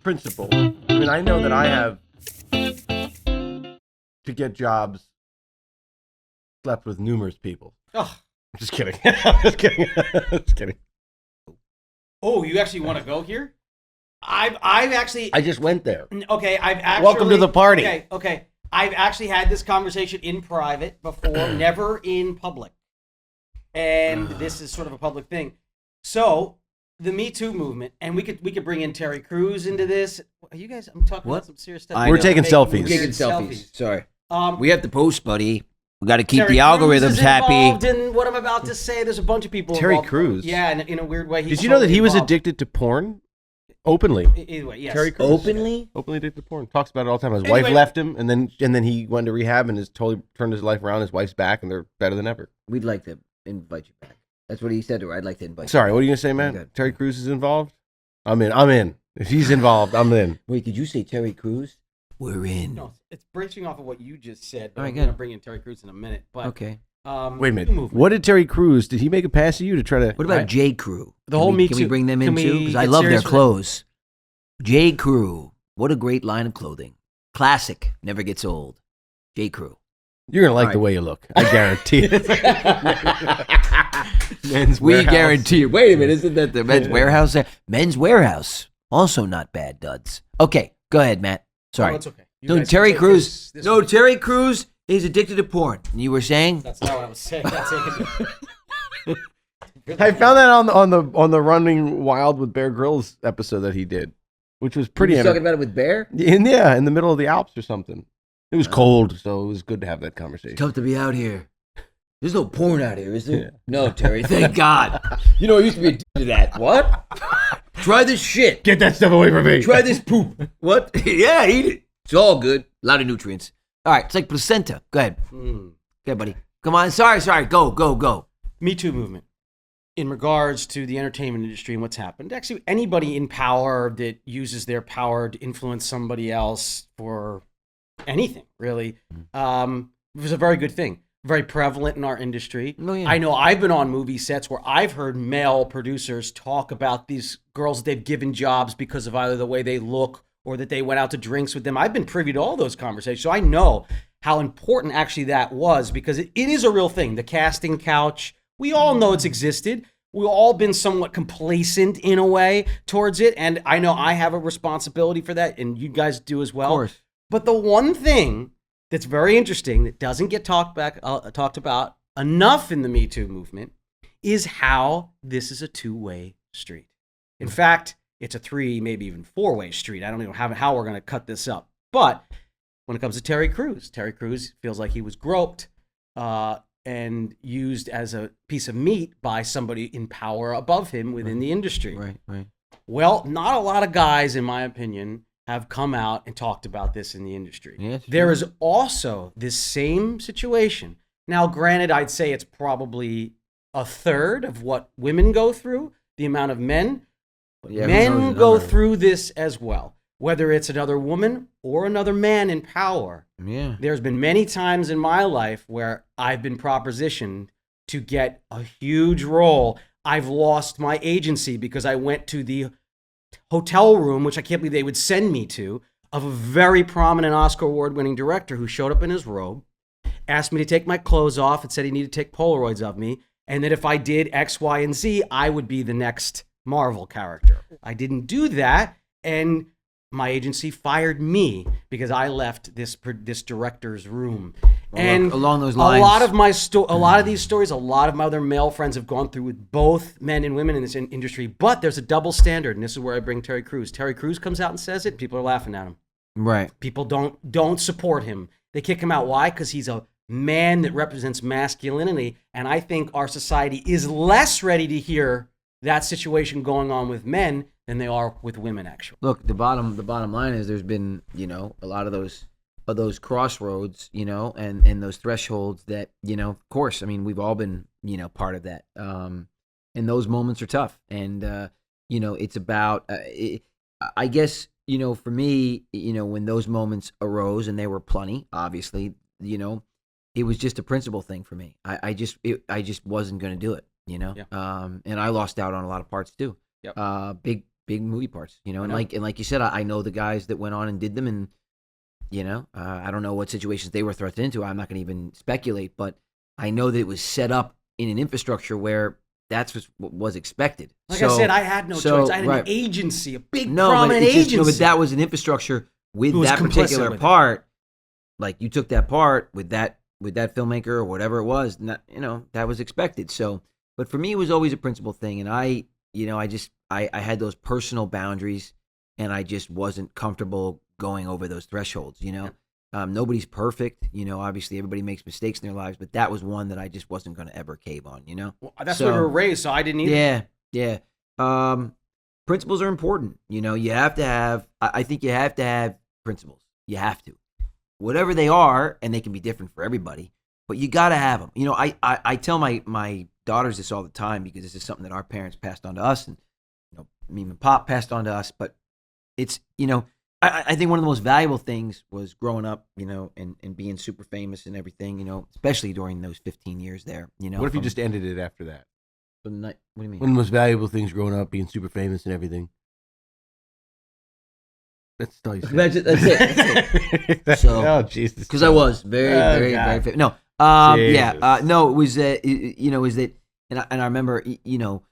principle. I mean, I know that I have, to get jobs, slept with numerous people. Oh, I'm just kidding. I'm just kidding. Just kidding. oh, you actually want to go here? I've actually. I just went there. Okay, I've actually. Welcome to the party. Okay. I've actually had this conversation in private before, never in public. And this is sort of a public thing. So, the Me Too movement, and we could bring in Terry Crews into this. Are you guys? I'm talking about some serious stuff. We're taking selfies. We're taking selfies. Sorry. Um, We have to post, buddy. We got to keep Terry the Crews algorithms is happy. involved in what I'm about to say. There's a bunch of people. Terry involved. Crews? Yeah, in a weird way. Did you know that he was addicted to porn? Openly. Either way, yes. Terry Crews. Openly? Openly addicted to porn. Talks about it all the time. His Anyway. wife left him, and then he went to rehab and has totally turned his life around. His wife's back, and they're better than ever. We'd like to invite you back. That's what he said to her. I'd like to invite Sorry, you. what are you gonna say, man? Good. Terry Crews is involved? I'm in. If he's involved, I'm in. Wait, did you say Terry Crews? We're in. No, it's branching off of what you just said. But All right, I'm going to good. bring in Terry Crews in a minute. But Okay. Wait a minute. movement. What did Terry Crews? Did he make a pass at you to try to? What about J. Crew? The whole Me Can we Too- bring them can in we too? Because I get love their serious with it? clothes. J. Crew. What a great line of clothing. Classic. Never gets old. J. Crew. You're gonna like All the right. way you look. I guarantee it. Men's We Warehouse. guarantee you. Wait a minute. Isn't that the Men's Warehouse there? Men's Warehouse. Also not bad duds. Okay. Go ahead, Matt. Sorry. Oh, it's okay. You No, guys Terry can take Crews. this No, one. Terry Crews is addicted to porn. And you were saying? That's not what I was saying. That's it. I found that on the Running Wild with Bear Grylls episode that he did, which was pretty. Were you talking about it with Bear? in the middle of the Alps or something. It was cold, so it was good to have that conversation. It's tough to be out here. There's no porn out here, is there? Yeah. No, Terry. Thank God. You know, I used to be addicted to that. What? Try this shit. Get that stuff away from me. Try this poop. What? Yeah, eat it. It's all good. A lot of nutrients. All right, it's like placenta. Go ahead. Go ahead, buddy. Come on. Sorry. Go. Me Too movement. In regards to the entertainment industry and what's happened, actually, anybody in power that uses their power to influence somebody else for anything, really, was a very good thing. Very prevalent in our industry. Oh, yeah. I know I've been on movie sets where I've heard male producers talk about these girls they've given jobs because of either the way they look or that they went out to drinks with them. I've been privy to all those conversations, so I know how important actually that was, because it is a real thing. The casting couch, we all know it's existed. We've all been somewhat complacent in a way towards it, and I know I have a responsibility for that, and you guys do as well. Of course. But the one thing that's very interesting that doesn't get talked about enough in the Me Too movement is how this is a two-way street. In fact, it's a three, maybe even four-way street. I don't know how we're going to cut this up. But when it comes to Terry Crews feels like he was groped and used as a piece of meat by somebody in power above him within the industry. Right. Well, not a lot of guys, in my opinion, have come out and talked about this in the industry. Yeah, there sure. is also this same situation. Now, granted, I'd say it's probably a third of what women go through, the amount of men. But Yeah, who men knows the go number? through this as well, whether it's another woman or another man in power. Yeah. There's been many times in my life where I've been propositioned to get a huge role. I've lost my agency because I went to the hotel room, which I can't believe they would send me to, of a very prominent Oscar award-winning director who showed up in his robe, asked me to take my clothes off and said he needed to take Polaroids of me, and that if I did X, Y, and Z, I would be the next Marvel character. I didn't do that, and my agency fired me because I left this director's room. And along those lines, a lot of these stories, a lot of my other male friends have gone through with both men and women in this industry. But there's a double standard, and this is where I bring Terry Crews. Terry Crews comes out and says it, and people are laughing at him. right. People don't support him. They kick him out. Why? Because he's a man that represents masculinity, and I think our society is less ready to hear that situation going on with men than they are with women, actually. Look, the bottom line is there's been, a lot of those crossroads, and those thresholds that, of course, I mean, we've all been, part of that. And those moments are tough. And, it's about, I guess, for me, when those moments arose, and they were plenty, obviously, it was just a principle thing for me. I just wasn't going to do it, Yeah. and I lost out on a lot of parts too. Yep. big movie parts, you know. And I know. like you said, I know the guys that went on and did them, and you know, I don't know what situations they were thrust into. I'm not going to even speculate, but I know that it was set up in an infrastructure where that's what was expected. Like So- I said, I had no so, choice. I had right. an agency, a big no, prominent but agency. but that was an infrastructure with Who was that complicit particular with it. part. Like you took that part with that filmmaker or whatever it was, and that, you know, that was expected. So, but for me, it was always a principle thing, and I had those personal boundaries, and I just wasn't comfortable going over those thresholds. You know, nobody's perfect. You know, obviously everybody makes mistakes in their lives, but that was one that I just wasn't going to ever cave on. You know, Well, that's So- what we were raised, so I didn't either. yeah. Principles are important. You know, you have to have. I think you have to have principles. You have to, whatever they are, and they can be different for everybody. But you got to have them. You know, I tell my daughters this all the time because this is something that our parents passed on to us, and you know, me and Pop passed on to us. But it's, you know, I think one of the most valuable things was growing up, you know, and being super famous and everything. You know, especially during those 15 years there. You know, What if you from just ended it after that? the night? What do you mean? One of the most valuable things growing up, being super famous and everything. That's all you said. That's it. So- oh Jesus! Because I was very, Oh, very, God. very fit. No, Jesus. no, it was, you know, is that, and I remember, you know,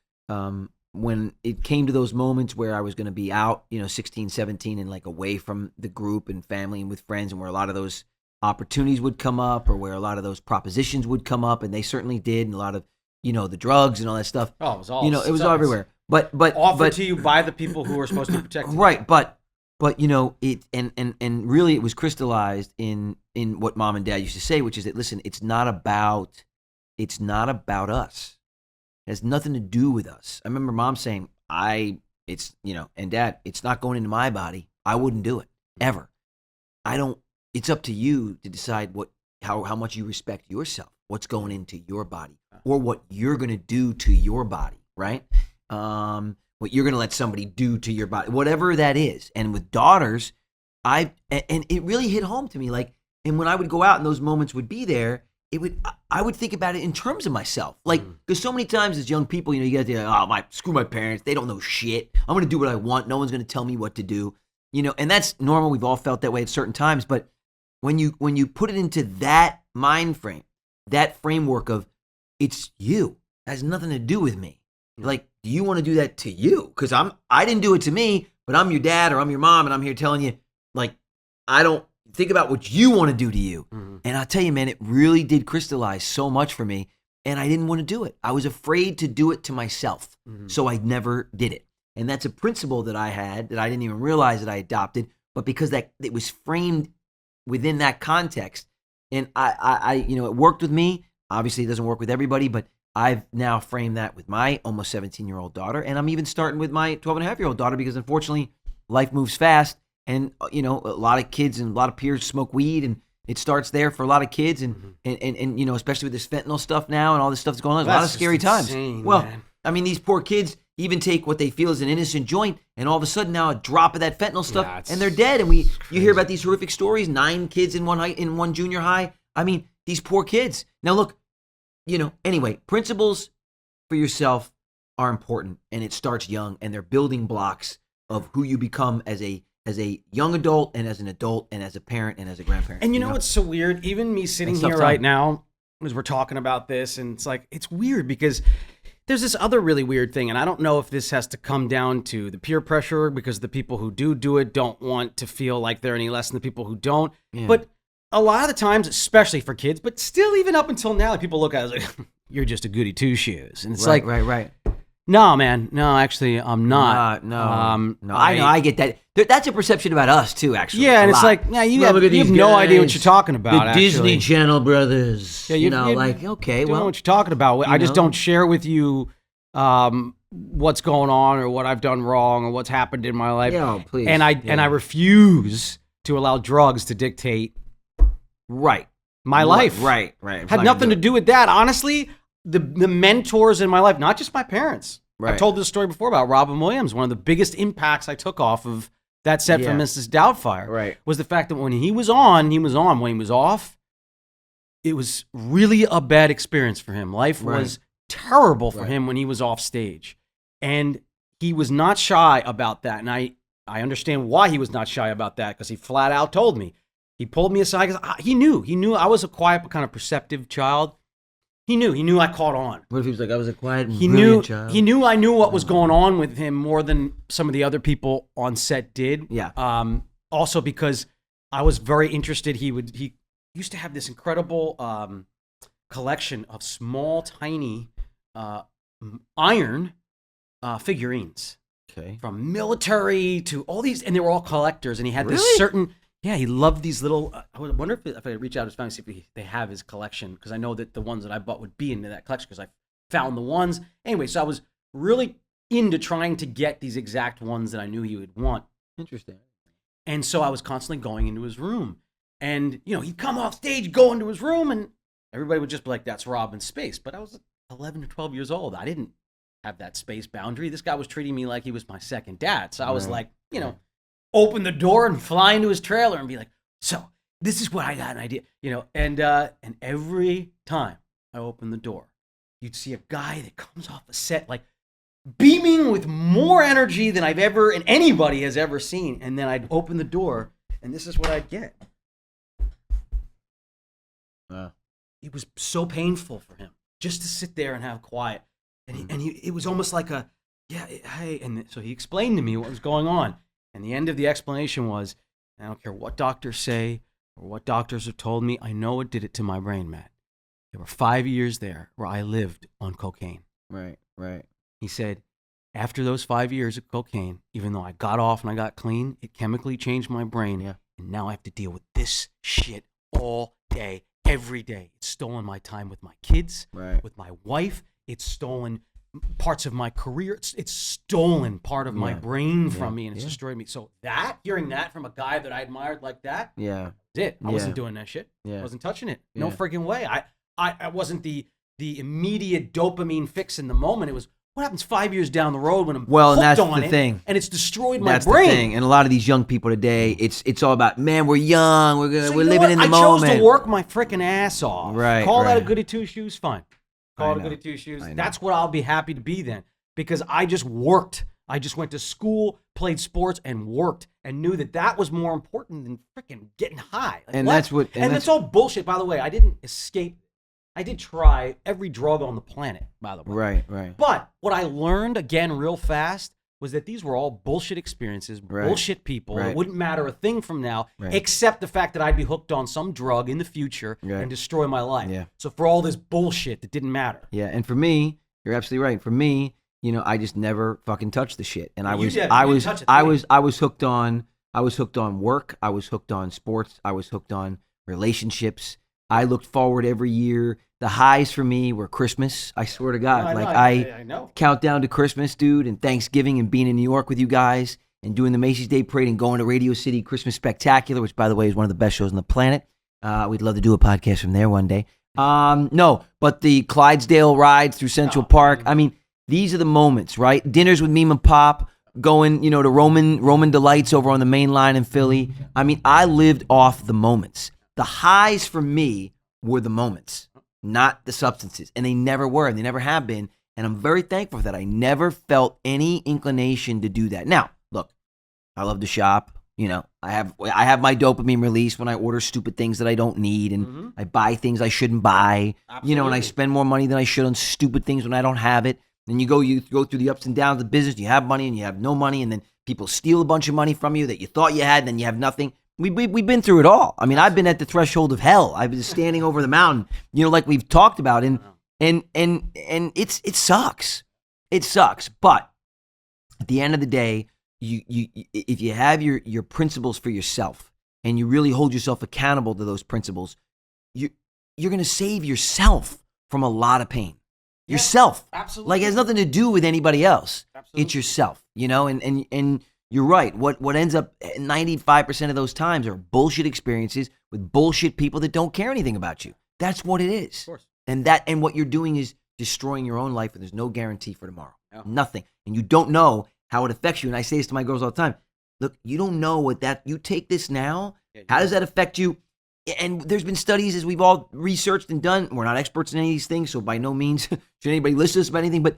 when it came to those moments where I was going to be out, you know, 16, 17, and like away from the group and family and with friends, and where a lot of those opportunities would come up, or where a lot of those propositions would come up, and they certainly did, and a lot of, you know, the drugs and all that stuff, Oh, it was all you know, it was all sides. everywhere. But Offered to you by the people who are supposed to protect you. right, but you know, it and really it was crystallized in what Mom and Dad used to say, which is that, listen, it's not about us. It has nothing to do with us. I remember Mom saying, it's, you know, and Dad, it's not going into my body. I wouldn't do it ever. It's up to you to decide how much you respect yourself, what's going into your body, or what you're going to do to your body, right? What you're going to let somebody do to your body, whatever that is. And with daughters, and it really hit home to me. Like, and when I would go out and those moments would be there, I would think about it in terms of myself. Like, because so many times as young people, you know, you guys are, screw my parents. They don't know shit. I'm going to do what I want. No one's going to tell me what to do. You know, and that's normal. We've all felt that way at certain times. But when you put it into that mind frame, that framework of, it's you, it has nothing to do with me. Like, do you want to do that to you? Because I didn't do it to me, but I'm your dad or I'm your mom, and I'm here telling you, like, I don't think about what you want to do to you. Mm-hmm. And I'll tell you, man, it really did crystallize so much for me, and I didn't want to do it. I was afraid to do it to myself, so I never did it. And that's a principle that I had that I didn't even realize that I adopted, but because that it was framed within that context, and I you know, it worked with me. Obviously, it doesn't work with everybody, but I've now framed that with my almost 17-year-old daughter, and I'm even starting with my 12-and-a-half-year-old daughter, because unfortunately, life moves fast, and you know, a lot of kids and a lot of peers smoke weed, and it starts there for a lot of kids, and you know, especially with this fentanyl stuff now and all this stuff that's going on, there's a lot of That's scary just times. insane, Well, man. I mean, these poor kids even take what they feel is an innocent joint, and all of a sudden now a drop of that fentanyl stuff, Yeah, it's and they're dead. And you hear about these horrific stories: 9 kids in one junior high. I mean, these poor kids. Now look, you know. Anyway, principles for yourself are important, and it starts young, and they're building blocks of who you become as a young adult, and as an adult, and as a parent, and as a grandparent. And you know what's so weird? Even me sitting It's tough here time. right now, as we're talking about this, and it's like, it's weird because there's this other really weird thing, and I don't know if this has to come down to the peer pressure, because the people who do it don't want to feel like they're any less than the people who don't. Yeah. But a lot of the times, especially for kids, but still even up until now, people look at it as like, you're just a goody two-shoes. And it's like, right. no, man, no, actually, I'm not. No. I know. I get that. That's a perception about us too, actually. Yeah, and a it's lot. like, yeah, you Well, have look at these no idea what guys, you're talking about. The Disney actually. Channel brothers. Yeah, you know, you like, okay, don't know well, what you're talking about. I just know. don't share with you what's going on or what I've done wrong or what's happened in my life. yeah, oh, please. And I Yeah. refuse to allow drugs to dictate right. my life. Right. Had nothing to do with that. Honestly, the mentors in my life, not just my parents. Right. I've told this story before about Robin Williams. One of the biggest impacts I took off of that set Yeah. for Mrs. Doubtfire Right. was the fact that when he was on. When he was off, it was really a bad experience for him. Life Right. was terrible for Right. him when he was off stage. And he was not shy about that. And I understand why he was not shy about that, because he flat out told me. He pulled me aside because he knew I was a quiet but kind of perceptive child. He knew I caught on. What if he was like, I was a quiet and He brilliant child? He knew I knew what was going on with him more than some of the other people on set did. Yeah. Also because I was very interested. He used to have this incredible collection of small, tiny iron figurines. Okay. From military to all these, and they were all collectors. And he had this Really? certain. Yeah, he loved these little. I wonder if I reach out to his family, see if they have his collection, because I know that the ones that I bought would be into that collection because I found the ones. Anyway, so I was really into trying to get these exact ones that I knew he would want. Interesting. And so I was constantly going into his room. And, he'd come off stage, go into his room, and everybody would just be like, that's Robin's space. But I was 11 or 12 years old. I didn't have that space boundary. This guy was treating me like he was my second dad. So I was like, open the door and fly into his trailer and be like, so this is what I got an idea, and every time I opened the door, you'd see a guy that comes off a set like beaming with more energy than I've ever, and anybody has ever seen. And then I'd open the door and this is what I'd get. It was so painful for him just to sit there and have quiet. And it was almost like hey. And so he explained to me what was going on. And the end of the explanation was, I don't care what doctors say or what doctors have told me, I know it did it to my brain, Matt. There were 5 years there where I lived on cocaine. Right. He said, after those 5 years of cocaine, even though I got off and I got clean, it chemically changed my brain. Yeah. And now I have to deal with this shit all day, every day. It's stolen my time with my kids, with my wife. It's stolen parts of my career. It's stolen part of my brain from me, and it's destroyed me. So hearing that from a guy that I admired like that, that's it. I wasn't doing that shit. I wasn't touching it. No freaking way. I wasn't the immediate dopamine fix in the moment. It was what happens 5 years down the road when I'm hooked and that's on the it, thing. And it's destroyed my That's brain. the thing. And a lot of these young people today, it's all about, man, we're young, we're So living in the I moment. chose to work my freaking ass off. Right. Call that a goody two shoes? Fine. Call it a know. goody two shoes. I know. That's what I'll be happy to be then, because I just worked. I just went to school, played sports, and worked, and knew that was more important than freaking getting high. Like, And what? that's what- and that's all bullshit. By the way, I didn't escape. I did try every drug on the planet. By the way, Right. But what I learned again real fast was that these were all bullshit experiences, bullshit people. It wouldn't matter a thing from now, except the fact that I'd be hooked on some drug in the future and destroy my life. Yeah. So for all this bullshit that didn't matter. Yeah, and for me, you're absolutely right. For me, I just never fucking touched the shit. And I was hooked on work, I was hooked on sports, I was hooked on relationships. I looked forward every year. The highs for me were Christmas. I swear to God. I know. Count down to Christmas, dude, and Thanksgiving, and being in New York with you guys and doing the Macy's Day Parade and going to Radio City Christmas Spectacular, which, by the way, is one of the best shows on the planet. We'd love to do a podcast from there one day. No, but the Clydesdale rides through Central Park. I mean, these are the moments, right? Dinners with Meme and Pop, going, to Roman Delights over on the main line in Philly. I mean, I lived off the moments. The highs for me were the moments, not the substances. And they never were, and they never have been. And I'm very thankful for that. I never felt any inclination to do that. Now, look, I love to shop. I have my dopamine release when I order stupid things that I don't need, and I buy things I shouldn't buy. Absolutely. And I spend more money than I should on stupid things when I don't have it. And you go through the ups and downs of business. You have money and you have no money, and then people steal a bunch of money from you that you thought you had, and then you have nothing. We've been through it all. I mean, I've been at the threshold of hell. I've been standing over the mountain, like we've talked about, and it sucks. It sucks. But at the end of the day, you if you have your principles for yourself and you really hold yourself accountable to those principles, you're going to save yourself from a lot of pain. Yeah, yourself. Absolutely. Like, it has nothing to do with anybody else. Absolutely. It's yourself, and you're right. What ends up 95% of those times are bullshit experiences with bullshit people that don't care anything about you. That's what it is. Of course. And what you're doing is destroying your own life, and there's no guarantee for tomorrow. Yeah. Nothing. And you don't know how it affects you. And I say this to my girls all the time. Look, you don't know you take this now. How does that affect you? And there's been studies, as we've all researched and done. We're not experts in any of these things, so by no means should anybody listen to us about anything. But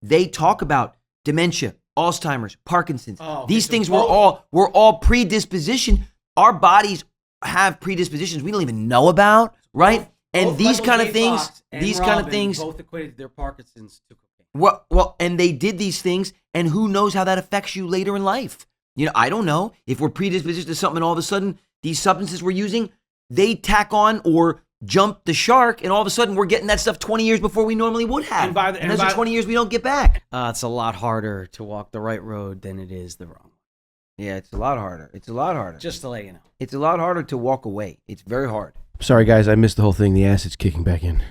they talk about dementia, Alzheimer's, Parkinson's. Oh, These so things both- we're all predisposition. Our bodies have predispositions we don't even know about, right? And Both these Michael kind J. of things, Fox and these kind of Robin things. both equated their Parkinson's to cocaine. Well, and they did these things, and who knows how that affects you later in life? I don't know if we're predisposed to something, and all of a sudden these substances we're using, they tack on or jump the shark, and all of a sudden we're getting that stuff 20 years before we normally would have. And those are 20 years we don't get back. It's a lot harder to walk the right road than it is the wrong one. Yeah, it's a lot harder. It's a lot harder. Just to let you know. It's a lot harder to walk away. It's very hard. Sorry, guys, I missed the whole thing. The acid's kicking back in.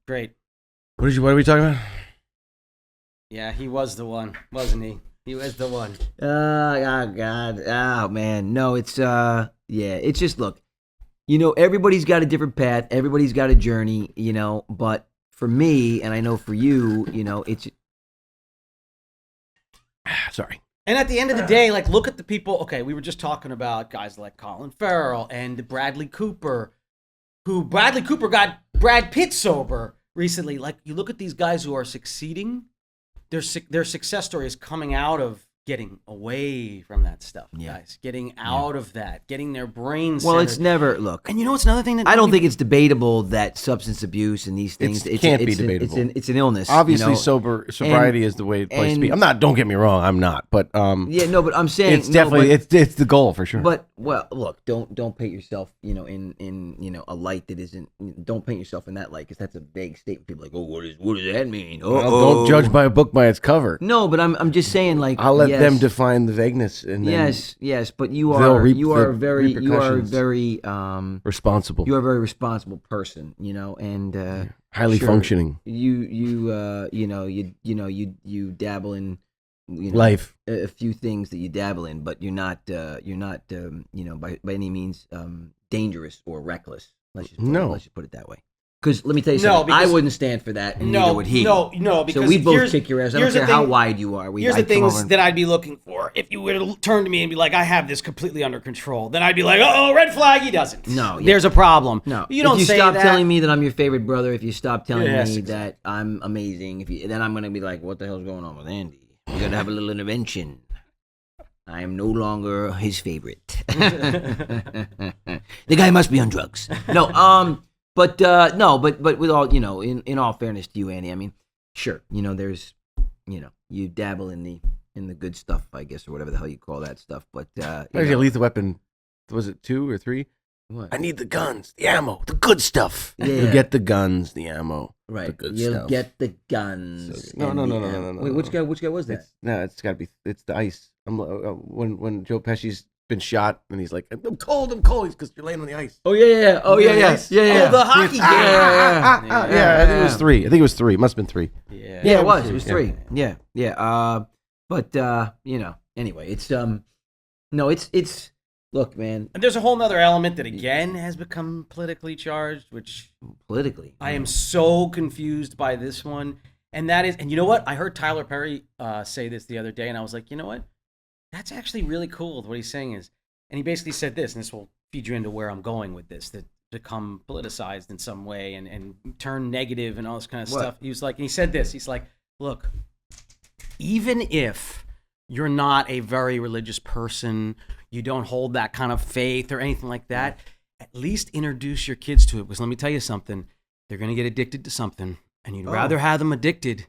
Great. What are we talking about? Yeah, he was the one, wasn't he? He was the one. Oh God. Oh man. No, it's it's just, look, everybody's got a different path, everybody's got a journey, but for me, and I know for you, it's Sorry. And at the end of the day, like, look at the people. Okay, we were just talking about guys like Colin Farrell and Bradley Cooper, Bradley Cooper got Brad Pitt sober recently. Like, you look at these guys who are succeeding, their success story is coming out of getting away from that stuff, guys. Getting out of that, getting their brains well, centered. it's never, look. And what's another thing that I don't think it's debatable that substance abuse and these things. It can't be debatable. It's an illness. Obviously, sobriety is the way place to be. I'm not. Don't get me wrong. I'm not. But yeah, no. But I'm saying it's definitely it's the goal for sure. But look, don't paint yourself, in a light that isn't. Don't paint yourself in that light, because that's a vague statement. People are like, oh, what does that mean? Oh, don't judge by a book by its cover. No, but I'm just saying, like, I'll let them define the vagueness. And yes, but you they'll are reap you the are very responsible. You are a very responsible person, and highly functioning. You dabble in life, a few things that you dabble in, but you're not by any means dangerous or reckless. Let's just put it that way. Because let me tell you something, I wouldn't stand for that, and neither would he. No, because so we both kick your ass. I don't care how wide you are. Here's the things that I'd be looking for. If you were to turn to me and be like, I have this completely under control, then I'd be like, oh, red flag, he doesn't. No. There's a problem. No. You don't if you say stop that. telling me that I'm your favorite brother, if you stop telling me exactly. that I'm amazing, then I'm going to be like, what the hell's going on with Andy? We got to have a little intervention. I am no longer his favorite. The guy must be on drugs. No, But with all, in all fairness to you, Andy, I mean, sure, there's, you dabble in the good stuff, I guess, or whatever the hell you call that stuff. But Lethal Weapon, was it 2 or 3? What? I need the guns, the ammo, the good stuff. Yeah. You'll get the guns, the ammo, right? the good You'll stuff. get the guns. No. Wait, which guy was that? It's got to be. It's the ice. When Joe Pesci's been shot and he's like, I'm cold. Because you're laying on the ice. Oh yeah. Oh yeah. Oh, the hockey game. Yeah. I think it was 3. It must have been 3. Yeah, it was 3. Yeah. Anyway, it's no, it's look, man. And there's a whole nother element that again has become politically charged, which politically, I am so confused by this one. And that is, and you know what? I heard Tyler Perry say this the other day, and I was like, you know what? That's actually really cool. What he's saying is, and he basically said this, and this will feed you into where I'm going with this, that become politicized in some way and turn negative and all this kind of stuff. He was like, and he said this, he's like, look, even if you're not a very religious person, you don't hold that kind of faith or anything like that, at least introduce your kids to it. Because let me tell you something, they're going to get addicted to something, and you'd rather have them addicted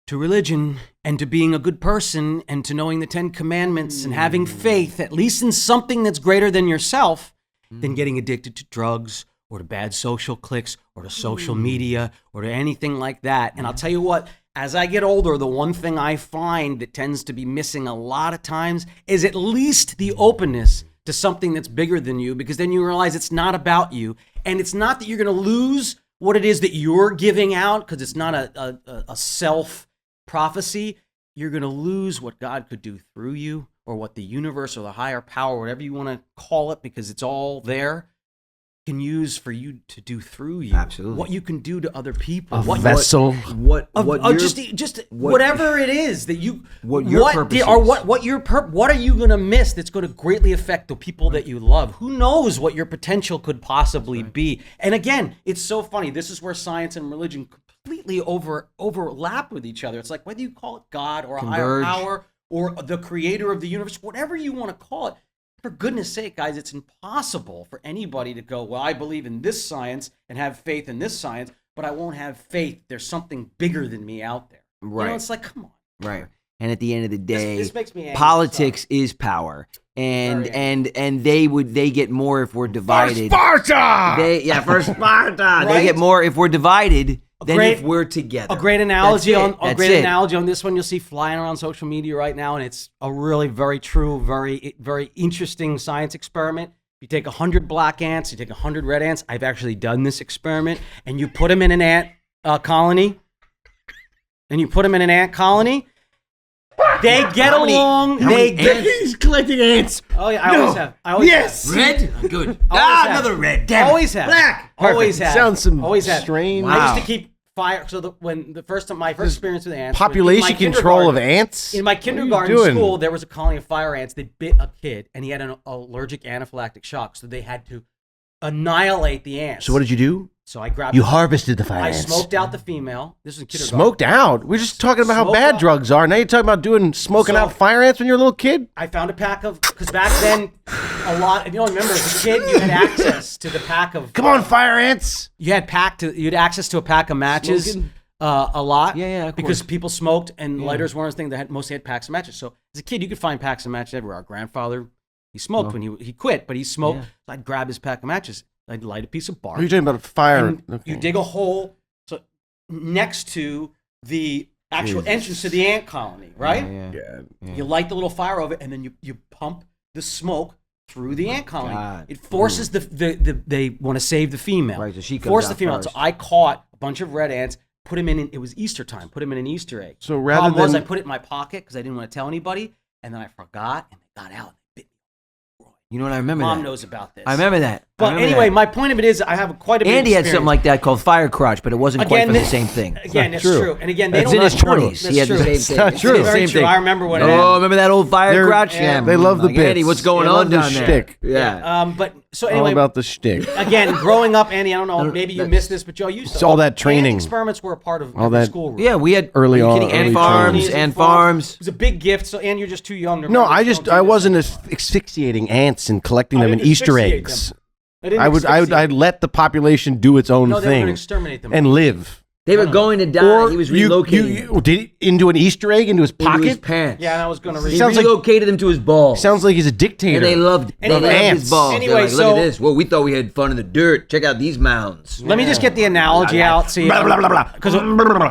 to religion and to being a good person and to knowing the 10 Commandments and having faith, at least in something that's greater than yourself, than getting addicted to drugs or to bad social cliques or to social media or to anything like that. And I'll tell you what, as I get older, the one thing I find that tends to be missing a lot of times is at least the openness to something that's bigger than you, because then you realize it's not about you. And it's not that you're going to lose what it is that you're giving out, because it's not a self-prophecy. You're going to lose what God could do through you, or what the universe or the higher power, whatever you want to call it, because it's all there, can use for you to do through you. Absolutely. What you can do to other people. A vessel. Whatever it is that you. What your purpose is. What are you going to miss that's going to greatly affect the people that you love? Who knows what your potential could possibly be? And again, it's so funny. This is where science and religion completely overlap with each other. It's like whether you call it God or a Converge. higher power or the creator of the universe, whatever you want to call it. For goodness sake, guys, it's impossible for anybody to go, well, I believe in this science and have faith in this science, but I won't have faith. There's something bigger than me out there. Right. You know, it's like, come on. Right. And at the end of the day, This makes me angry. politics is power. And Very they get more if we're divided. Sparta! For Sparta. They Right? get more if we're divided than great- if we're together. A great analogy That's it. analogy on this one you'll see flying around social media right now, and it's a really very true, very very interesting science experiment. You take 100 black ants, you take 100 red ants. I've actually done this experiment, and you put them in an ant colony, They get along. He's collecting ants. Oh yeah, I always have. I always Yes. have. Red? Good. have. Another red. Damn it. Always have. Black. Always have. Sounds some Always have. strange. I Wow. used to keep fire. So my first experience with ants. Population in my control of kindergarten- ants? In my What are you kindergarten doing? school, there was a colony of fire ants that bit a kid, and he had an allergic anaphylactic shock. So they had to annihilate the ants. So what did you do? So I grabbed. You harvested the fire I ants. smoked out the female. This was in kindergarten. Smoked out? We're just talking about how Smoked bad out. drugs are. Now you're talking about smoking So- out fire ants when you're a little kid? I found a pack of, because back then, a lot. If you don't remember, as a kid, you had access to the pack of. Come on, fire ants! You had access to a pack of matches. Smoking? A lot, Yeah, of because course. people smoked and lighters weren't a thing. They mostly had packs of matches. So as a kid, you could find packs of matches everywhere. Our grandfather, he smoked when he quit, but he smoked. Yeah. So I'd grab his pack of matches. I'd light a piece of bark. Are you talking about fire? and you dig a hole next to the actual Jesus. entrance to the ant colony, right? Yeah. You light the little fire over it, and then you pump the smoke through the ant colony. God. It forces they want to save the female. Right, so she comes force out the female. first. So I caught a bunch of red ants, put them in. It was Easter time. Put them in an Easter egg. So rather Problem was, I than put it in my pocket because I didn't want to tell anybody, and then I forgot, and they got out. And they bit me. You know what? I remember Mom that. knows about this. I remember that. But anyway, my point of it is, I have quite a bit. Andy of had something like that called fire crotch, but it wasn't quite for the same thing. Again, Not that's true. true. And again, they It's don't in his know- 20s. He had the That's same true. thing. not It's true. the Very same true. thing. I remember when. Oh, remember that old fire They're- crotch? yeah, they love the Like, Andy, bits. what's going They on love the down there? shtick. Yeah. But so all anyway, about the shtick. again, growing up, Andy, I don't know, maybe you missed this, but Joe used to. It's all that training. Ant experiments were a part of All every that- school room. Yeah, we had Early are you on, kidding? early And farms, training. and farms. It was a big gift. So, and you're just too young to No, remember. I Don't do this. wasn't asphyxiating ants and collecting I them in didn't Easter asphyxiate eggs. them. I didn't I'd asphyxiate. let the population do its own No, they were going to thing exterminate them. and live. They were going to die. He was relocating them did he into an Easter egg into his into his pocket? pants. Yeah, and I was going to He read. Sounds like- relocated them to his balls. Sounds like he's a dictator. and they loved, Anyway, they loved ants. his balls. Anyway, They're like, so- look at this. Well, we thought we had fun in the dirt. Check out these mounds. Let me just get the analogy out. See, Blah, blah, blah, blah. because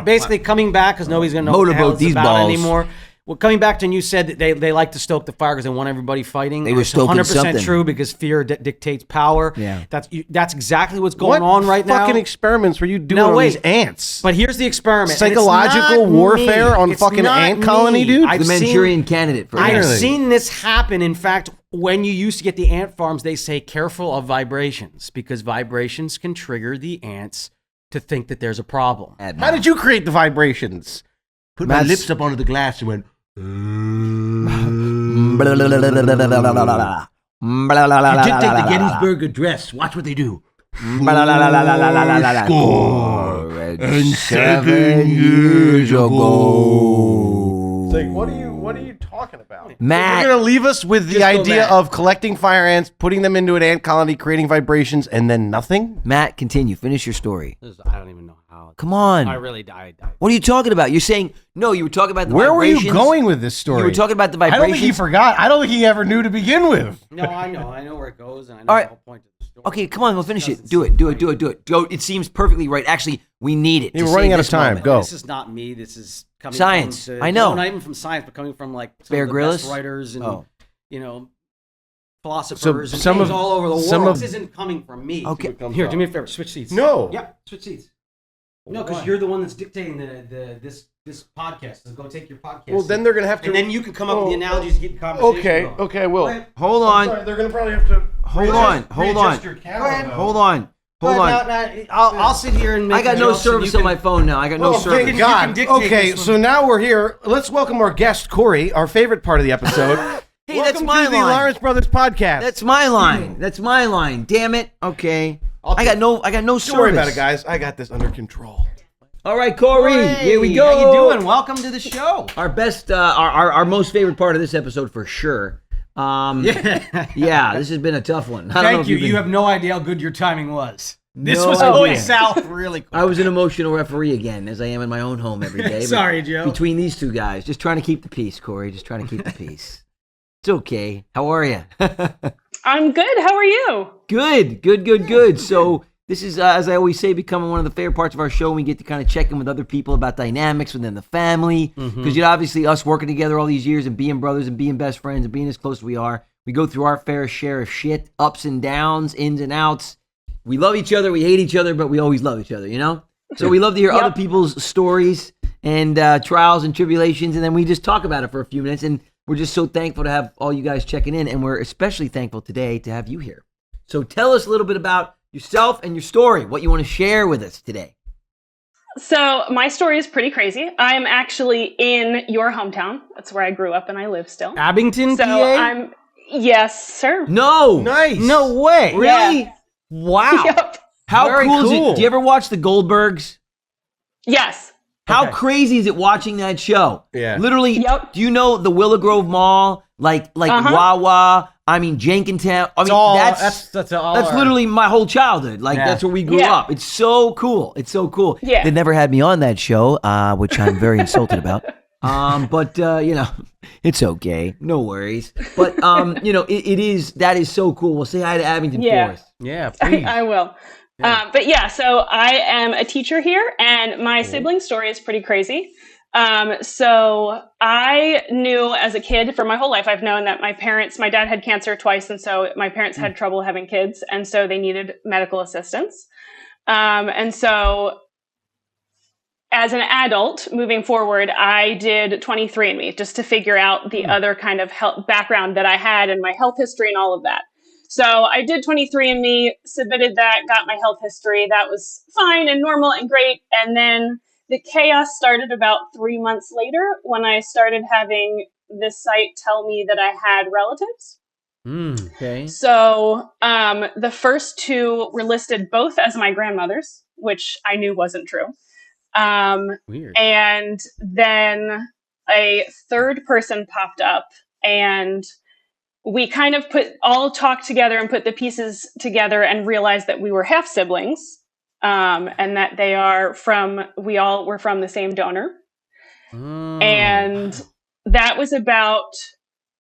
basically coming back, because nobody's going to know what the hell Motorboat it's these about balls. anymore. Well, coming back to when you said that they like to stoke the fire because they want everybody fighting. They were It's stoking 100% something. true because fear dictates power. Yeah. That's exactly what's What going on right now. fucking experiments were you doing No, on wait. these ants? But here's the experiment. and it's Psychological not warfare me. on It's fucking not ant colony, me. dude? I've The seen- Manchurian candidate for I've ants. Really? seen this happen. In fact, when you used to get the ant farms, they say careful of vibrations because vibrations can trigger the ants to think that there's a problem. How did you create the vibrations? Put my lips up onto the glass and went. You dictate the Gettysburg Address. Watch what they do. And 7 years ago. It's like, what are you talking about? Matt. You're gonna leave us with the Just go idea Matt. of collecting fire ants, putting them into an ant colony, creating vibrations, and then nothing? Matt, continue. Finish your story. I don't even know how. Come on. I really died. What are you talking about? You're saying, no, you were talking about the Where were vibrations. you going with this story? You were talking about the I vibrations. don't think he forgot. I don't think he ever knew to begin with. No, I know where it goes, and I know All right. the whole point of the story. Okay, come on, we'll finish it. Do it. Go. It seems perfectly right. Actually, we need it. You're to running save out of this time. moment. Go. This is not me. This is coming Science. From I know. No, not even from science, but coming from like some Bear of the Grylls? best writers and Oh. philosophers and some things of- all over the world. some of- This isn't coming from me. Okay. Here, do me a favor. Switch seats. No. Yep. Switch seats. No, because you're the one that's dictating this podcast. So go take your podcast. Well, then they're gonna have to. and then you can come up with the analogies to get the conversation Okay. going. Okay. I will. Go ahead. Hold I'm on. sorry, they're gonna probably have to. Hold on. readjust your camera, ahead. though. Hold on. Go Hold ahead, on. now, I'll sit here and make I got no jokes and service you on can- my phone now. I got no Oh, service. thank You can God. dictate Okay, this so one. now we're here. Let's welcome our guest, Corey, our favorite part of the episode. Hey, Welcome that's my to the line. Lawrence Brothers podcast. That's my line. That's my line. Damn it. Okay. I'll I got no service. Don't worry about it, guys. I got this under control. All right, Corey, here we go. How you doing? Welcome to the show. Our best, our most favorite part of this episode for sure. Yeah, this has been a tough one. Thank you. You have no idea how good your timing was. This was No going idea. south really quick. I was an emotional referee again, as I am in my own home every day. but Sorry, Joe. Between these two guys, just trying to keep the peace, Corey. Just trying to keep the peace. It's okay. How are you? I'm good. How are you? Good. So this is, as I always say, becoming one of the favorite parts of our show. We get to kind of check in with other people about dynamics within the family. Because obviously us working together all these years and being brothers and being best friends and being as close as we are, we go through our fair share of shit, ups and downs, ins and outs. We love each other, we hate each other, but we always love each other, you know? So we love to hear other people's stories and trials and tribulations, and then we just talk about it for a few minutes. And we're just so thankful to have all you guys checking in, and we're especially thankful today to have you here. So tell us a little bit about yourself and your story, what you want to share with us today. So my story is pretty crazy. I'm actually in your hometown. That's where I grew up and I live still. Abington, So PA? yes, sir. No! Nice. No way. Really? Yeah. Wow. Yep. How Very cool is cool. it? Do you ever watch the Goldbergs? Yes. How Okay. crazy is it watching that show? Yeah. Literally, Yep. do you know the Willow Grove Mall? Like Wawa, I mean Jenkintown. I mean, That's all. That's literally my whole childhood. Like, Yeah. that's where we grew Yeah. up. It's so cool. It's so cool. Yeah. They never had me on that show, which I'm very insulted about. But you know, it's okay. No worries. But you know, that is so cool. Well, say hi to Abington Yeah. for us. Yeah, please. I will. But yeah, so I am a teacher here, and my sibling story is pretty crazy. So I knew as a kid, for my whole life, I've known that my dad had cancer twice, and so my parents had trouble having kids, and so they needed medical assistance. And so as an adult, moving forward, I did 23andMe just to figure out the other kind of health background that I had and my health history and all of that. So I did 23andMe, submitted that, got my health history. That was fine and normal and great. And then the chaos started about 3 months later when I started having this site tell me that I had relatives. Okay. So the first two were listed both as my grandmothers, which I knew wasn't true. Weird. And then a third person popped up, and we kind of talked together and put the pieces together and realized that we were half siblings, and that we all were from the same donor. And that was about,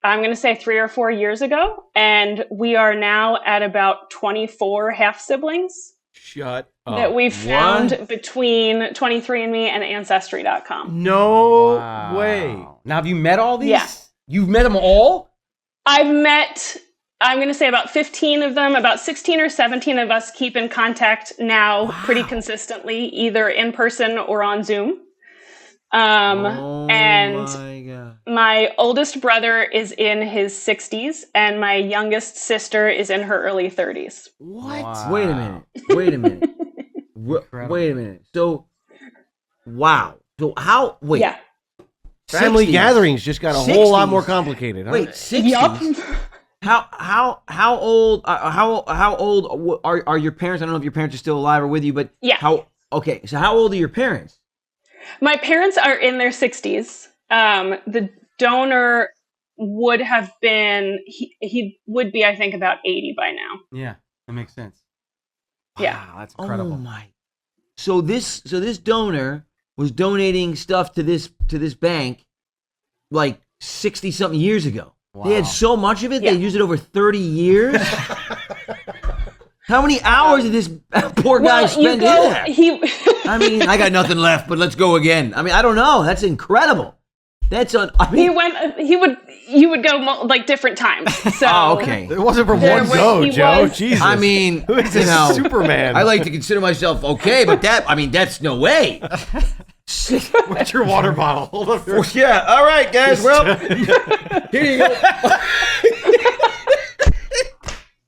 I'm going to say 3 or 4 years ago. And we are now at about 24 half siblings Shut that up. we've found between 23andMe and Ancestry.com. No Wow. way. Now, have you met all these? Yeah. You've met them all? I've met, I'm going to say about 15 of them. About 16 or 17 of us keep in contact now pretty consistently, either in person or on Zoom. And my God. my oldest brother is in his 60s, and my youngest sister is in her early 30s. What? Wow. Wait a minute. Wait a minute. So, wow. So how? Wait. Yeah. Family 60s. gatherings just got a whole lot 60s. more complicated. Huh? Wait, 60s? Yup. How old? How old are your parents? I don't know if your parents are still alive or with you, but Yeah. Okay, so how old are your parents? My parents are in their 60s. The donor would have been, he would be, I think, about 80 by now. Yeah, that makes sense. Yeah. Wow, that's incredible. Oh my! So this donor was donating stuff to this bank like 60-something years ago. They had Wow. so much of it, Yeah. they used it over 30 years. How many hours did this poor guy spend in that? I mean, I got nothing left, but let's go again. I mean, I don't know. That's incredible. That's he would go like different times. So Oh, okay. It wasn't from There one was- go, he Joe. was- Jesus. I mean, who is you this know, Superman? I like to consider myself okay, but that's no way. Where's your water bottle? Hold up. Well, yeah. All right, guys. Well, here you go.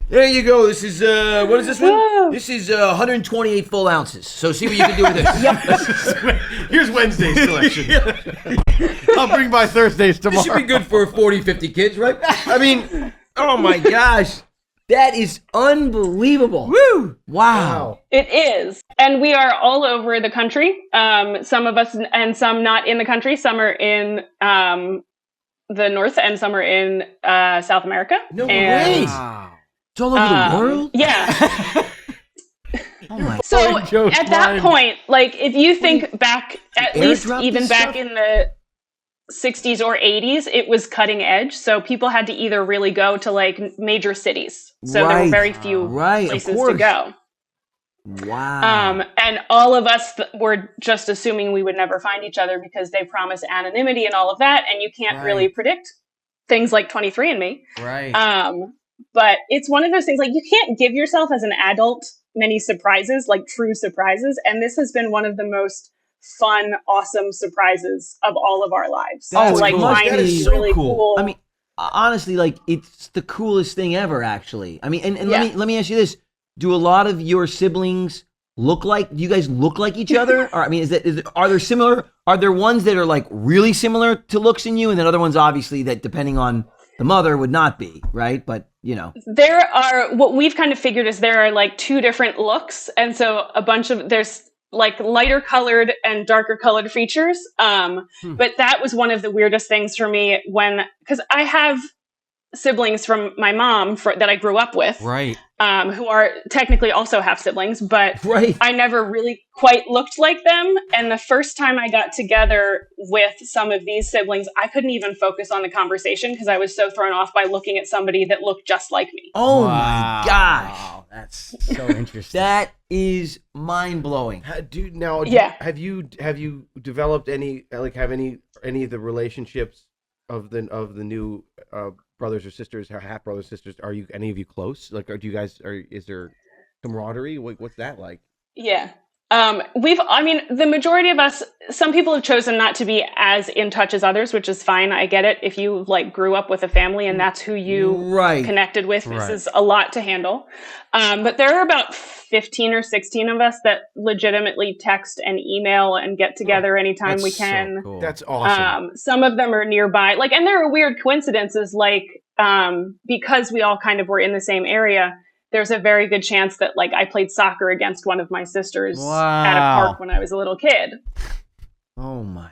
There you go. This is what is this one? This is 128 full ounces. So see what you can do with it. Here's Wednesday's selection. I'll bring by Thursdays This should tomorrow. be good for 40, 50 kids, right? I mean, oh my gosh. That is unbelievable. Woo! Wow. it is. And we are all over the country. Some of us and some not in the country. Some are in the north and some are in South America. No and, way. Wow. It's all over the world? Yeah. Oh my So Joe's at that mind. point, like if you think back, at least airdrop even this back stuff? in the 60s or 80s, it was cutting edge. So people had to either really go to like major cities. So there were Right. very few Right, of places to course. go. Wow. And all of us were just assuming we would never find each other because they promise anonymity and all of that. And you can't really Right. predict things like 23andMe. Right. But it's one of those things, like you can't give yourself as an adult many surprises, like true surprises. And this has been one of the most fun, awesome surprises of all of our lives. That's to like cool. find That is these so really cool. cool. I mean, honestly, like it's the coolest thing ever, actually. I mean, and Yeah. let me ask you this: do a lot of your siblings look like? Do you guys look like each other? Or I mean, are there similar? Are there ones that are like really similar to looks in you, and then other ones, obviously, that depending on the mother would not be, right? But you know, There are, what we've kind of figured is there are like two different looks. And so there's like lighter colored and darker colored features. But that was one of the weirdest things for me because I have siblings from my mom that I grew up with, Right. who are technically also half siblings, but right? I never really quite looked like them. And the first time I got together with some of these siblings, I couldn't even focus on the conversation because I was so thrown off by looking at somebody that looked just like me. Oh my gosh, Wow. That's so interesting. that is mind blowing. Yeah. Have you developed any have any of the relationships of the new brothers or sisters, half brothers sisters? Are you any of you close? Like, is there camaraderie? What's that like? Yeah. The majority of us, some people have chosen not to be as in touch as others, which is fine. I get it. If you like grew up with a family and that's who you Right. connected with, Right. this is a lot to handle. But there are about 15 or 16 of us that legitimately text and email and get together anytime we can. So cool. That's awesome. Some of them are nearby. Like, and there are weird coincidences, like, because we all kind of were in the same area, there's a very good chance that like I played soccer against one of my sisters at a Wow. park when I was a little kid. Oh my,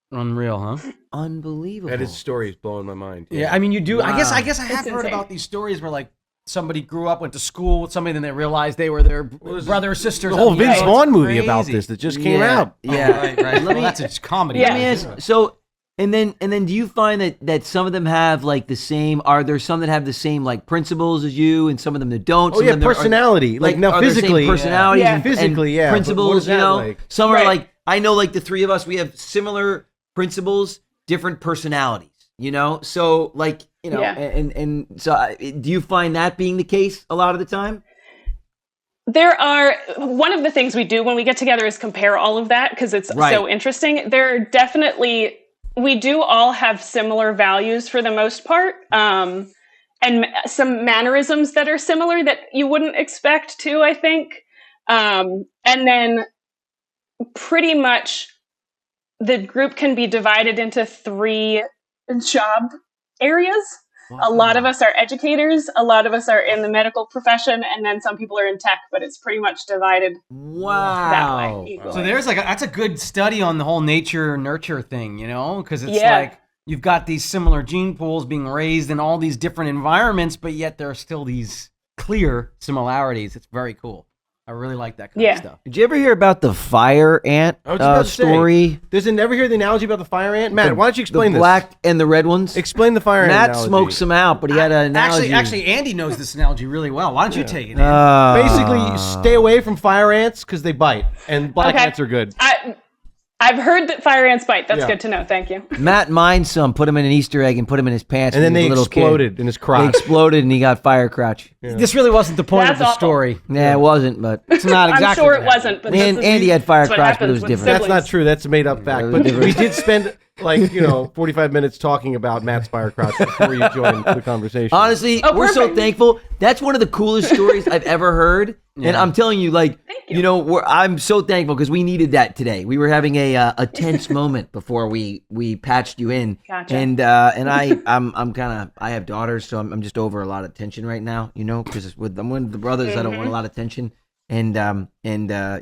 Unreal, huh? unbelievable. That his story is blowing my mind. Yeah, I mean, you do. Wow. I guess I have It's heard insane. about these stories where like somebody grew up, went to school with somebody, then they realized they were their brother or sister. The whole Vince Yeah, Vaughn it's movie about crazy. this that just came Yeah, out. Yeah. Right. Let Well, me- that's a comedy. Yeah. Let me ask. So, and then do you find that some of them have like the same? Are there some that have the same like principles as you, and some of them that don't? Oh Some yeah, of them that are- personality. Like now are there same physically, personalities, Yeah. and, Physically, and yeah, but principles. what is You that know, like? some are Right. like I know, like the three of us, we have similar principles, different personalities. You know, so like Yeah. and so do you find that being the case a lot of the time? One of the things we do when we get together is compare all of that because it's Right. so interesting. There are definitely, we do all have similar values for the most part. And some mannerisms that are similar that you wouldn't expect to, I think. And then pretty much the group can be divided into 3 job areas. A lot of us are educators, a lot of us are in the medical profession, and then some people are in tech, but it's pretty much divided that Wow. way. equally. So there's that's a good study on the whole nature nurture thing, you know, because it's Yeah. like you've got these similar gene pools being raised in all these different environments, but yet there are still these clear similarities. It's very cool. I really like that kind Yeah. of stuff. Did you ever hear about the fire ant I was about to say, story? Does it never hear the analogy about the fire ant? Matt, why don't you explain the this? black and the red ones? Explain the fire ant Matt analogy. smoked some out, but he had an analogy. Actually, Andy knows this analogy really well. Why don't you take it? Andy? Basically, you stay away from fire ants because they bite, and black Okay. ants are good. I've heard that fire ants bite. That's Yeah. good to know. Thank you. Matt mined some, put him in an Easter egg, and put him in his pants. And then when he they was a little exploded Kid. in his They crotch. exploded, and he got fire crotch. This really wasn't the point That's of the awful. story. Yeah, it wasn't, but It's not exactly. I'm sure it what happened. wasn't, but And this is- Andy had fire that's what crotch, but it was happens with different. That's not siblings. true. That's a made up fact. was But different. we did spend 45 minutes talking about Matt's fire crotch before you joined the conversation. Honestly, Oh, we're so perfect. thankful. That's one of the coolest stories I've ever heard. And I'm telling you, like, you. I'm so thankful because we needed that today. We were having a tense moment before we patched you in. Gotcha. And I'm kind of, I have daughters, so I'm just over a lot of tension right now, because I'm one of the brothers. I don't want a lot of tension. and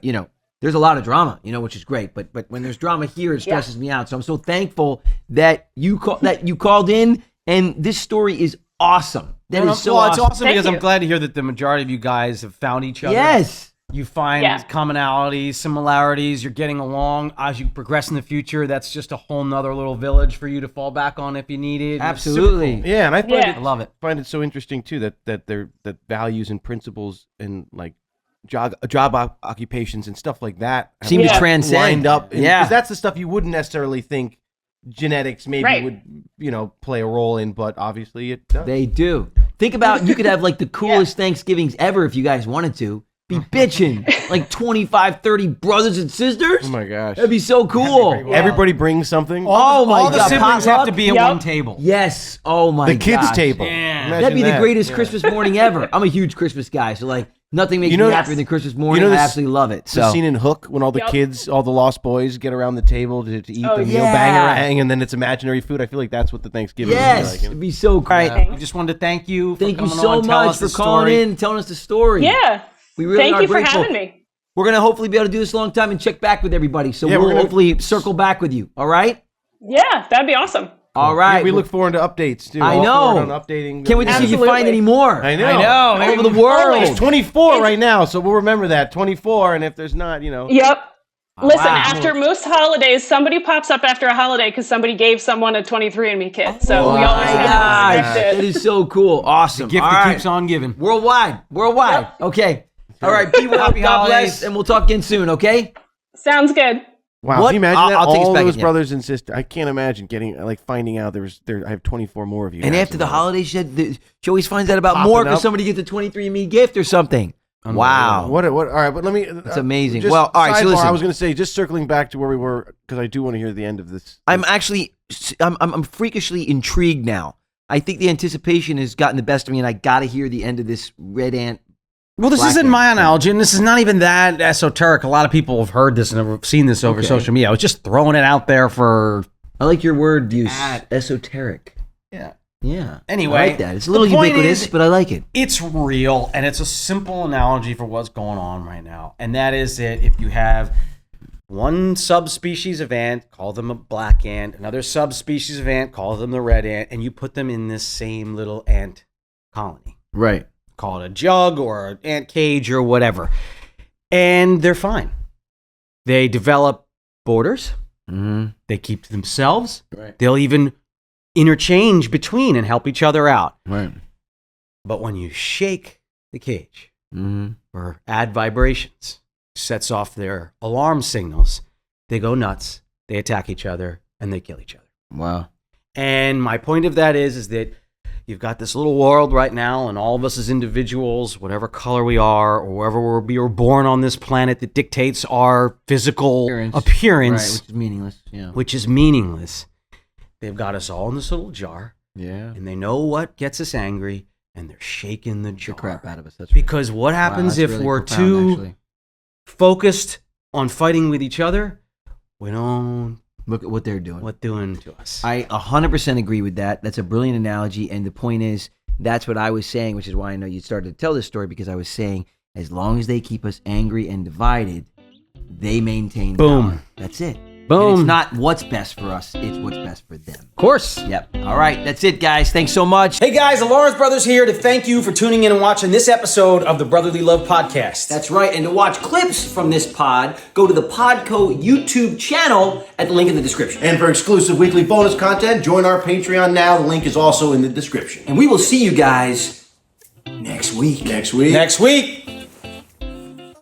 you know, there's a lot of drama, you know, which is great. But when there's drama here, it stresses me out. So I'm so thankful that you called in, and this story is awesome. That is so awesome. It's awesome Thank because you. I'm glad to hear that the majority of you guys have found each other. Yes. You find commonalities, similarities, you're getting along as you progress in the future. That's just a whole nother little village for you to fall back on if you need it. It's super Absolutely. cool. Yeah, and I find Yeah. I love it. find it so interesting too that values and principles and like job occupations and stuff like that Seem Yeah. to transcend. lined up. Yeah. Because that's the stuff you wouldn't necessarily think genetics maybe Right. would, you know, play a role in, but obviously it does. They do. Think about, you could have like the coolest Thanksgivings ever if you guys wanted to. Be bitching like 25, 30 brothers and sisters. Oh my gosh. That'd be so cool. Everybody brings something. Oh my All the God, siblings have to potluck? be at Yep. one table. Yes. Oh my the god. kids' table. Yeah. Imagine That'd be the that. greatest Christmas morning ever. I'm a huge Christmas guy, so like nothing makes You know- me happier than Christmas morning. You know I this- absolutely love it. The So scene in Hook when all the Yep. kids, all the lost boys get around the table to eat Oh, the meal yeah. bangerang, and then it's imaginary food. I feel like that's what the Thanksgiving yes, would be like. it'd be so cool. All right. We just wanted to thank you for Thank you coming so on and telling much us for the calling story. in and telling us the story. Yeah. We really Thank are you for grateful. having me. We're gonna hopefully be able to do this a long time and check back with everybody. So Yeah, we'll we're gonna- hopefully circle back with you. All right. Yeah, that'd be awesome. All right. We look forward to updates too. I All know. forward on updating. Can't wait to see if you find Absolutely. any more. I know. All over the There's world. 24 right now, so we'll remember that 24. And if there's not, you know, Yep. Listen, wow. after most holidays, somebody pops up after a holiday because somebody gave someone a 23andMe kit. So Oh we my always have to gosh, respect that it. is so cool. Awesome. Gift All that right. keeps on giving. Worldwide. Yep. Okay. All right. Be well. Happy God holidays. bless. And we'll talk again soon. Okay. Sounds good. wow. What? Can you imagine that? I'll take us All back those again. brothers and sisters. I can't imagine finding out I have 24 more of you. And guys after the in there. holidays, she always finds out about Popping more because up. somebody gets a 23andMe gift or something. Wow. What? All right, but let me. That's amazing. Just Well, all right, so sidebar, listen. I was going to say, just circling back to where we were, because I do want to hear the end of this. I'm actually, I'm freakishly intrigued now. I think the anticipation has gotten the best of me, and I got to hear the end of this red ant. Well, this Black isn't ant my thing. analogy, and this is not even that esoteric. A lot of people have heard this and have seen this over Okay. social media. I was just throwing it out there for. I like your word use, Ah. esoteric. Yeah. Yeah. Anyway, I like that. It's a little the point ubiquitous, is- but I like it. It's real, and it's a simple analogy for what's going on right now. And that is that if you have one subspecies of ant, call them a black ant, another subspecies of ant, call them the red ant, and you put them in this same little ant colony. Right. Call it a jug or an ant cage or whatever. And they're fine. They develop borders. Mm-hmm. They keep to themselves. Right. They'll even interchange between and help each other out. Right. But when you shake the cage Mm-hmm. or add vibrations, sets off their alarm signals, they go nuts, they attack each other, and they kill each other. Wow. And my point of that is that you've got this little world right now, and all of us as individuals, whatever color we are, or wherever we were born on this planet, that dictates our physical appearance, Right, which is meaningless. Yeah. which is meaningless. They've got us all in this little jar, Yeah. and they know what gets us angry, and they're shaking the The jar. crap out of us. That's right. Because what Wow, happens that's if really we're profound, too actually. focused on fighting with each other? We don't Look at what they're doing. what doing to us. I 100% agree with that. That's a brilliant analogy. And the point is, that's what I was saying, which is why I know you started to tell this story, because I was saying, as long as they keep us angry and divided, they maintain Boom. power. That's it. Boom. And it's not what's best for us, it's what's best for them. Of course. Yep. All right. That's it, guys. Thanks so much. Hey guys, the Lawrence Brothers here to thank you for tuning in and watching this episode of the Brotherly Love Podcast. That's right. And to watch clips from this pod, go to the Podco YouTube channel at the link in the description. And for exclusive weekly bonus content, join our Patreon now. The link is also in the description. And we will see you guys next week. Next week. Next week.